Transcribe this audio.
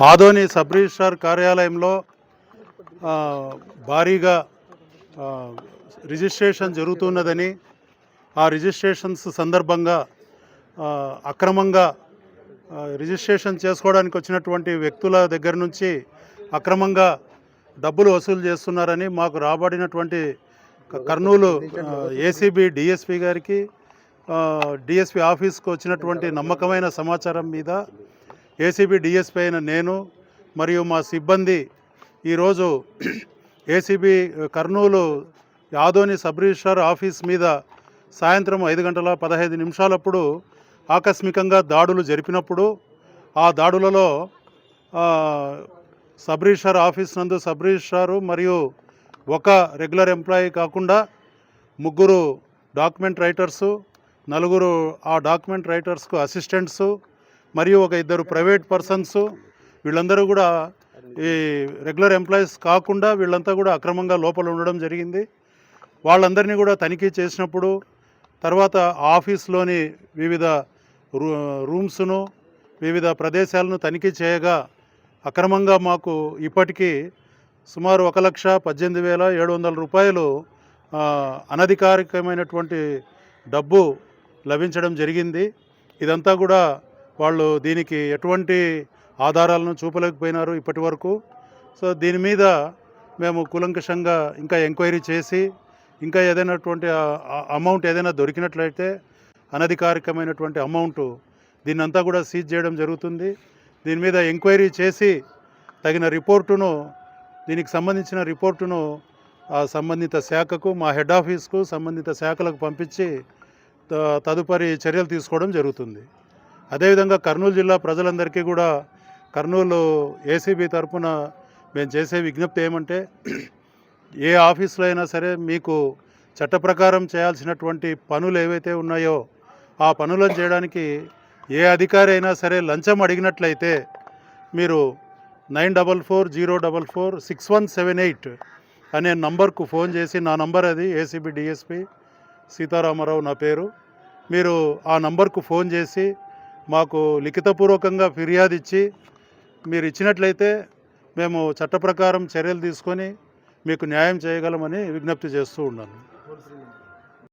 Adoni sub registrar కార్యాలయంలో భారీగా registration జరుగుతున్నదని, ఆ రిజిస్ట్రేషన్స్ సందర్భంగా అక్రమంగా రిజిస్ట్రేషన్ చేసుకోవడానికి వచ్చినటువంటి వ్యక్తుల దగ్గర నుంచి అక్రమంగా డబ్బులు వసూలు చేస్తున్నారని మాకు రాబడినటువంటి కర్నూలు ఏసీబీ డిఎస్పీ గారికి, డిఎస్పీ ఆఫీస్కు వచ్చినటువంటి నమ్మకమైన సమాచారం మీద ఏసీబీ డిఎస్పీ అయిన నేను మరియు మా సిబ్బంది ఈరోజు ACB Kurnool Adoni sub registrar office మీద సాయంత్రం 5:15 ఆకస్మికంగా దాడులు జరిపినప్పుడు, ఆ దాడులలో సబ్ రిజిస్ట్రార్ ఆఫీస్ నందు సబ్ రిజిస్ట్రారు మరియు ఒక రెగ్యులర్ ఎంప్లాయీ కాకుండా 3 డాక్యుమెంట్ రైటర్సు, 4 ఆ డాక్యుమెంట్ రైటర్స్కు అసిస్టెంట్సు మరియు 2 ప్రైవేట్ పర్సన్స్, వీళ్ళందరూ కూడా ఈ రెగ్యులర్ ఎంప్లాయీస్ కాకుండా వీళ్ళంతా కూడా అక్రమంగా లోపల ఉండడం జరిగింది. వాళ్ళందరినీ కూడా తనిఖీ చేసినప్పుడు తర్వాత ఆఫీస్లోని వివిధ రూమ్స్ను, వివిధ ప్రదేశాలను తనిఖీ చేయగా అక్రమంగా మాకు ఇప్పటికీ సుమారు 1,18,700 రూపాయలు అనధికారికమైనటువంటి డబ్బు లభించడం జరిగింది. ఇదంతా కూడా వాళ్ళు దీనికి ఎటువంటి ఆధారాలను చూపలేకపోయినారు ఇప్పటి వరకు. సో దీని మీద మేము కూలంకషంగా ఇంకా ఎంక్వైరీ చేసి ఇంకా ఏదైనటువంటి అమౌంట్ ఏదైనా దొరికినట్లయితే అనధికారికమైనటువంటి అమౌంట్ దీన్నంతా కూడా సీజ్ చేయడం జరుగుతుంది. దీని మీద ఎంక్వైరీ చేసి తగిన రిపోర్టును, దీనికి సంబంధించిన రిపోర్టును సంబంధిత శాఖకు, మా హెడ్ ఆఫీస్కు సంబంధిత శాఖలకు పంపించి తదుపరి చర్యలు తీసుకోవడం జరుగుతుంది. అదేవిధంగా కర్నూలు జిల్లా ప్రజలందరికీ కూడా కర్నూలు ఏసీబీ తరఫున మేము చేసే విజ్ఞప్తి ఏమంటే, ఏ ఆఫీసులో అయినా సరే మీకు చట్ట ప్రకారం చేయాల్సినటువంటి పనులు ఏవైతే ఉన్నాయో ఆ పనులను చేయడానికి ఏ అధికారి అయినా సరే లంచం అడిగినట్లయితే మీరు 9440446178 అనే నంబర్కు ఫోన్ చేసి, నా నంబర్ అది, ఏసీబీ డిఎస్పీ సీతారామరావు నా పేరు, మీరు ఆ నంబర్కు ఫోన్ చేసి మాకు లిఖితపూర్వకంగా ఫిర్యాదు ఇచ్చి మీరు ఇచ్చినట్లయితే మేము చట్ట ప్రకారం చర్యలు తీసుకొని మీకు న్యాయం చేయగలమని విజ్ఞప్తి చేస్తూ ఉన్నాను.